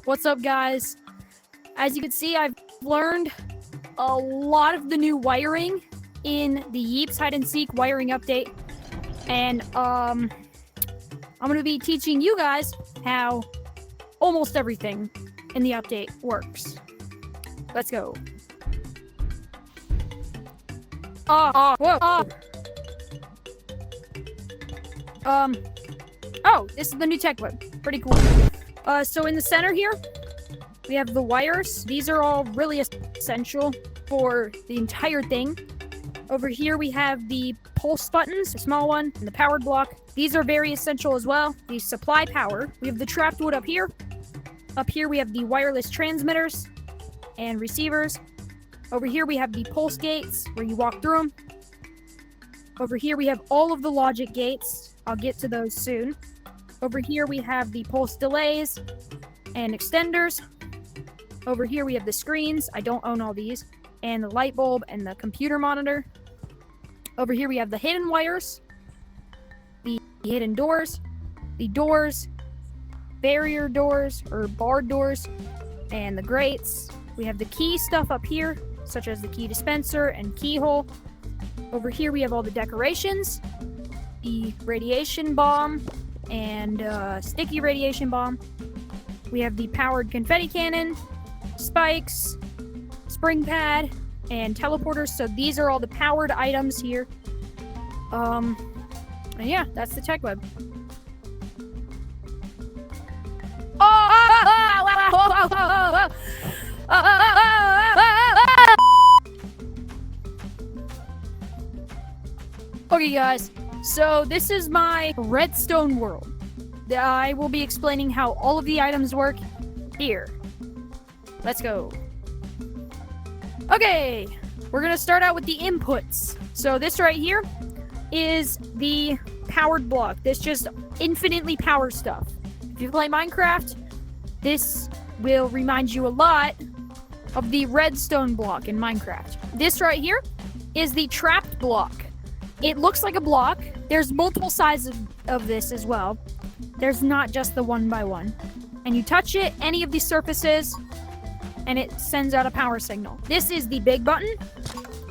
What's up, guys? As you can see, I've learned a lot of the new wiring in the Yeeps hide and seek wiring update, and I'm going to be teaching you guys how almost everything in the update works. Let's go. Whoa. Oh, this is the new tech web. Pretty cool. So in the center here, we have the wires. These are all really essential for the entire thing. Over here, we have the pulse buttons, the small one, and the powered block. These are very essential as well. These supply power. We have the trapped wood up here. Up here, we have the wireless transmitters and receivers. Over here, we have the pulse gates where you walk through them. Over here, we have all of the logic gates. I'll get to those soon. Over here, we have the pulse delays and extenders. Over here, we have the screens. I don't own all these. And the light bulb and the computer monitor. Over here, we have the hidden wires, the hidden doors, the doors, barrier doors or barred doors, and the grates. We have the key stuff up here, such as the key dispenser and keyhole. Over here, we have all the decorations, the radiation bomb, and sticky radiation bomb. We have the powered confetti cannon, spikes, spring pad, and teleporters. So these are all the powered items here. And yeah, that's the tech web. Okay, guys. So this is my redstone world. I will be explaining how all of the items work here. Let's go. Okay, we're gonna start out with the inputs. So this right here is the powered block. This just infinitely powers stuff. If you play Minecraft, this will remind you a lot of the redstone block in Minecraft. This right here is the trapped block. It looks like a block. There's multiple sizes of this as well. There's not just the 1x1. And you touch it, any of these surfaces, and it sends out a power signal. This is the big button.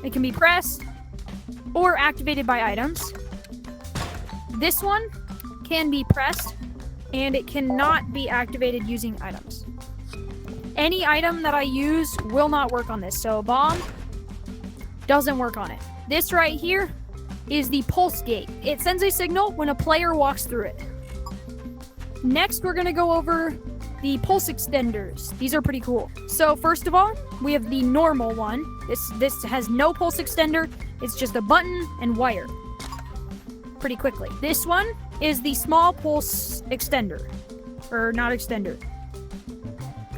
It can be pressed or activated by items. This one can be pressed, and it cannot be activated using items. Any item that I use will not work on this. So a bomb doesn't work on it. This right here is the pulse gate. It sends a signal when a player walks through it. Next, we're gonna go over the pulse extenders. These are pretty cool. So first of all, we have the normal one. This has no pulse extender. It's just a button and wire. Pretty quickly. This one is the small pulse extender. Or not extender.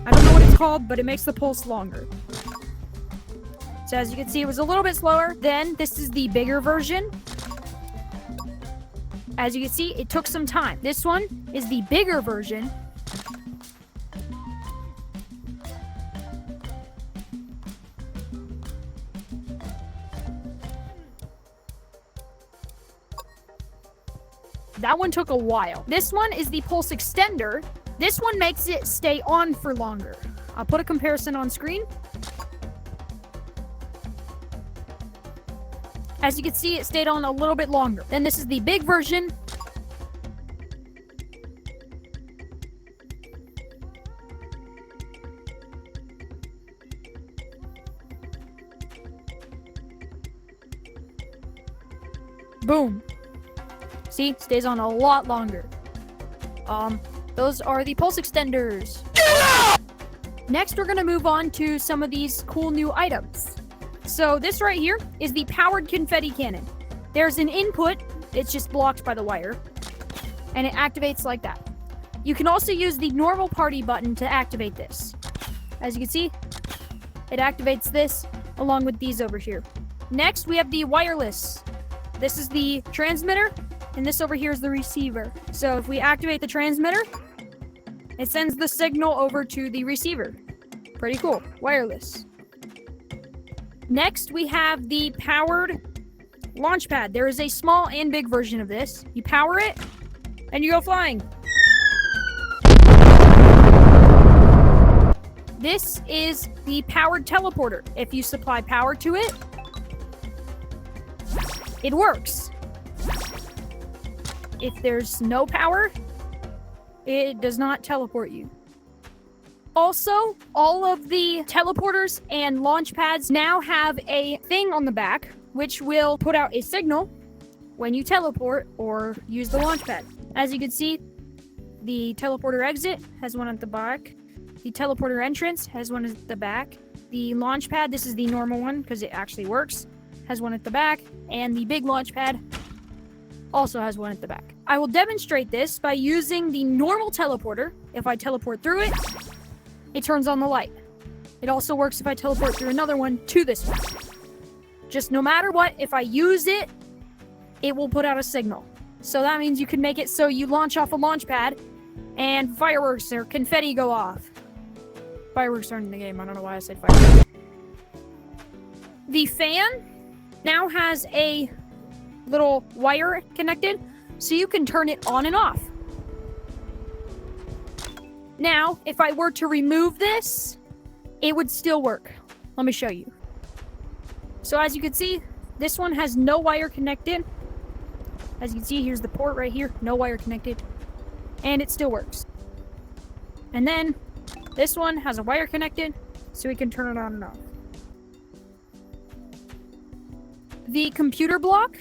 I don't know what it's called, but it makes the pulse longer. So as you can see, it was a little bit slower. Then this is the bigger version. As you can see, it took some time. This one is the bigger version. That one took a while. This one is the pulse extender. This one makes it stay on for longer. I'll put a comparison on screen. As you can see, it stayed on a little bit longer. Then this is the big version. Boom. See, stays on a lot longer. Those are the pulse extenders. Next, we're gonna move on to some of these cool new items. So this right here is the powered confetti cannon. There's an input, it's just blocked by the wire, and it activates like that. You can also use the normal party button to activate this. As you can see, it activates this along with these over here. Next, we have the wireless. This is the transmitter, and this over here is the receiver. So if we activate the transmitter, it sends the signal over to the receiver. Pretty cool. Wireless. Next, we have the powered launch pad. There is a small and big version of this. You power it, and you go flying. This is the powered teleporter. If you supply power to it, it works. If there's no power, it does not teleport you. Also, all of the teleporters and launch pads now have a thing on the back, which will put out a signal when you teleport or use the launch pad. As you can see, the teleporter exit has one at the back. The teleporter entrance has one at the back. The launch pad, this is the normal one because it actually works, has one at the back. And the big launch pad also has one at the back. I will demonstrate this by using the normal teleporter. If I teleport through it, it turns on the light. It also works if I teleport through another one to this one. Just no matter what, if I use it, it will put out a signal. So that means you can make it so you launch off a launch pad and fireworks or confetti go off. Fireworks aren't in the game. I don't know why I said fireworks. The fan now has a little wire connected, so you can turn it on and off. Now, if I were to remove this, it would still work. Let me show you. So as you can see, this one has no wire connected. As you can see, here's the port right here. No wire connected. And it still works. And then this one has a wire connected, so we can turn it on and off. The computer block,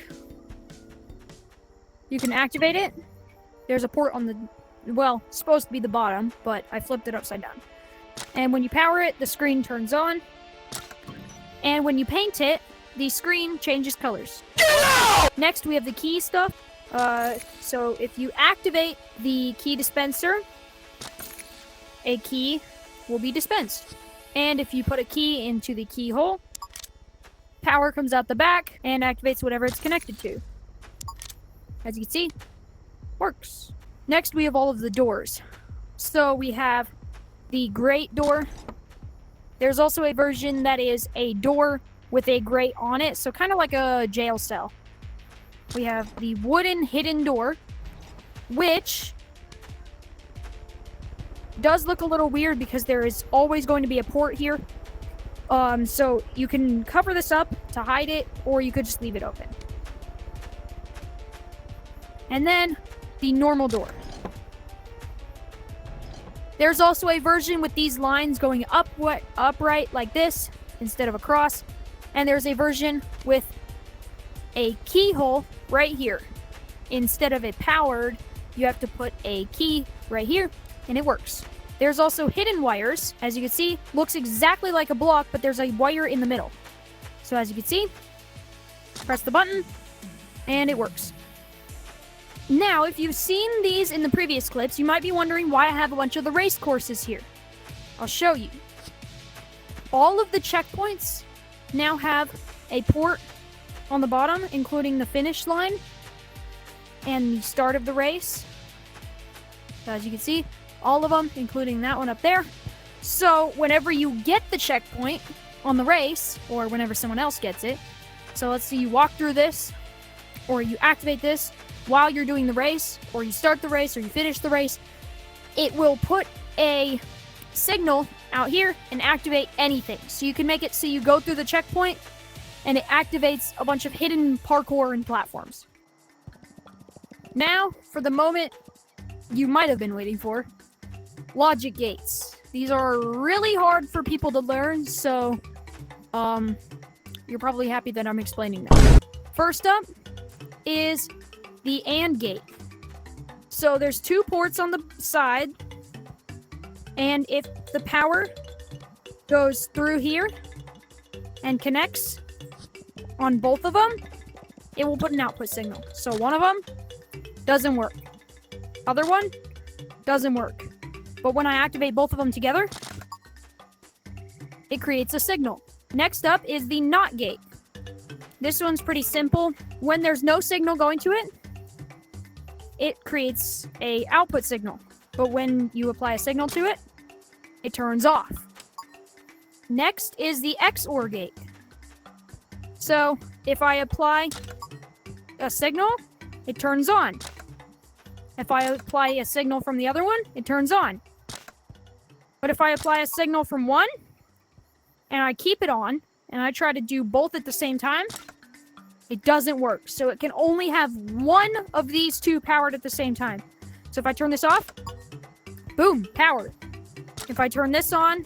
you can activate it. There's a port on the, well, it's supposed to be the bottom, but I flipped it upside down. And when you power it, the screen turns on. And when you paint it, the screen changes colors. Next, we have the key stuff. So if you activate the key dispenser, a key will be dispensed. And if you put a key into the keyhole, power comes out the back and activates whatever it's connected to. As you can see, works. Next, we have all of the doors. So we have the grate door. There's also a version that is a door with a grate on it, so kind of like a jail cell. We have the wooden hidden door, which does look a little weird because there is always going to be a port here. So you can cover this up to hide it, or you could just leave it open. And then the normal door. There's also a version with these lines going upright like this instead of across. And there's a version with a keyhole right here. Instead of it powered, you have to put a key right here, and it works. There's also hidden wires. As you can see, looks exactly like a block, but there's a wire in the middle. So as you can see, press the button, and it works. Now, if you've seen these in the previous clips, you might be wondering why I have a bunch of the race courses here. I'll show you. All of the checkpoints now have a port on the bottom, including the finish line and the start of the race. So as you can see, all of them, including that one up there. So whenever you get the checkpoint on the race, or whenever someone else gets it, so let's say you walk through this, or you activate this while you're doing the race, or you start the race, or you finish the race, it will put a signal out here and activate anything. So you can make it so you go through the checkpoint and it activates a bunch of hidden parkour and platforms. Now, for the moment you might have been waiting for, logic gates. These are really hard for people to learn, so you're probably happy that I'm explaining them. First up is the AND gate. So there's two ports on the side, and if the power goes through here and connects on both of them, it will put an output signal. So one of them doesn't work. Other one doesn't work. But when I activate both of them together, it creates a signal. Next up is the NOT gate. This one's pretty simple. When there's no signal going to it, it creates a output signal. But when you apply a signal to it, it turns off. Next is the XOR gate. So if I apply a signal, it turns on. If I apply a signal from the other one, it turns on. But if I apply a signal from one, and I keep it on, and I try to do both at the same time, it doesn't work. So it can only have one of these two powered at the same time. So if I turn this off, boom, powered. If I turn this on,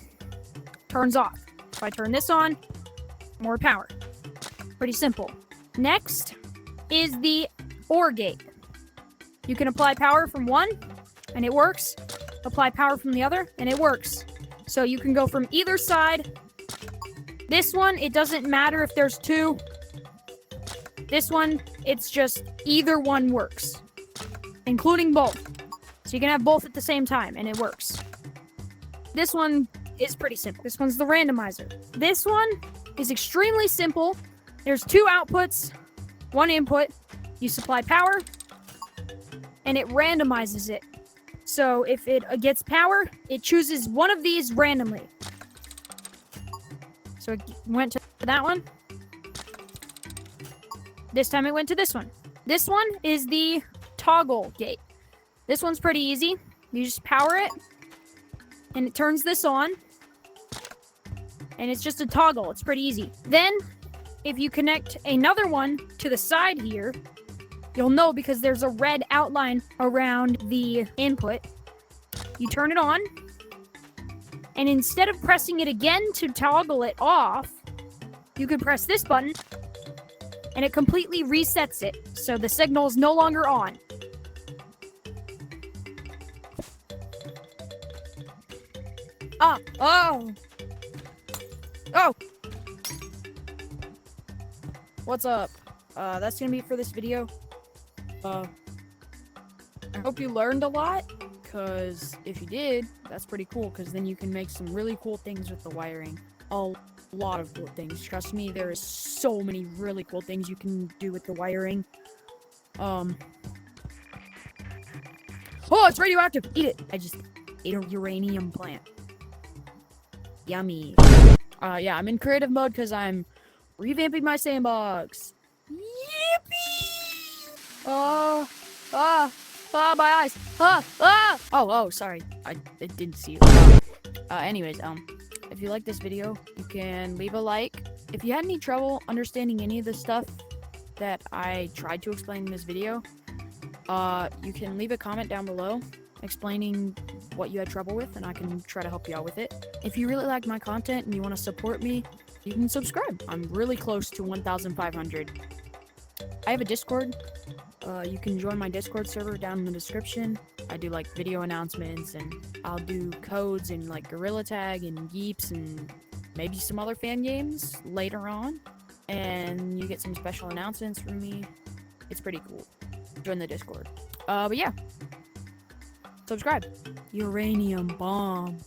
turns off. If I turn this on, more power. Pretty simple. Next is the OR gate. You can apply power from one, and it works. Apply power from the other, and it works. So you can go from either side. This one, it doesn't matter if there's two. This one, it's just either one works, including both. So you can have both at the same time, and it works. This one is pretty simple. This one's the randomizer. This one is extremely simple. There's two outputs, one input. You supply power, and it randomizes it. So if it gets power, it chooses one of these randomly. So it went to that one. This time it went to this one. This one is the toggle gate. This one's pretty easy. You just power it, and it turns this on. And it's just a toggle. It's pretty easy. Then, if you connect another one to the side here, you'll know because there's a red outline around the input. You turn it on, and instead of pressing it again to toggle it off, you can press this button, and it completely resets it, so the signal is no longer on. Oh! What's up? That's gonna be it for this video. I hope you learned a lot, because if you did, that's pretty cool, because then you can make some really cool things with the wiring. A lot of cool things. Trust me, there is so many really cool things you can do with the wiring. Oh, it's radioactive! Eat it! I just ate a uranium plant. Yummy. Yeah, I'm in creative mode because I'm revamping my sandbox. Yippee! My eyes. Oh, sorry. I didn't see you. Anyways, if you like this video, you can leave a like. If you had any trouble understanding any of the stuff that I tried to explain in this video, you can leave a comment down below explaining what you had trouble with, and I can try to help you out with it. If you really like my content and you want to support me, you can subscribe. I'm really close to 1,500. I have a Discord. You can join my Discord server down in the description. I do like video announcements, and I'll do codes and like Gorilla Tag and Yeeps and maybe some other fan games later on. And you get some special announcements from me. It's pretty cool. Join the Discord. But yeah. Subscribe. Uranium bomb.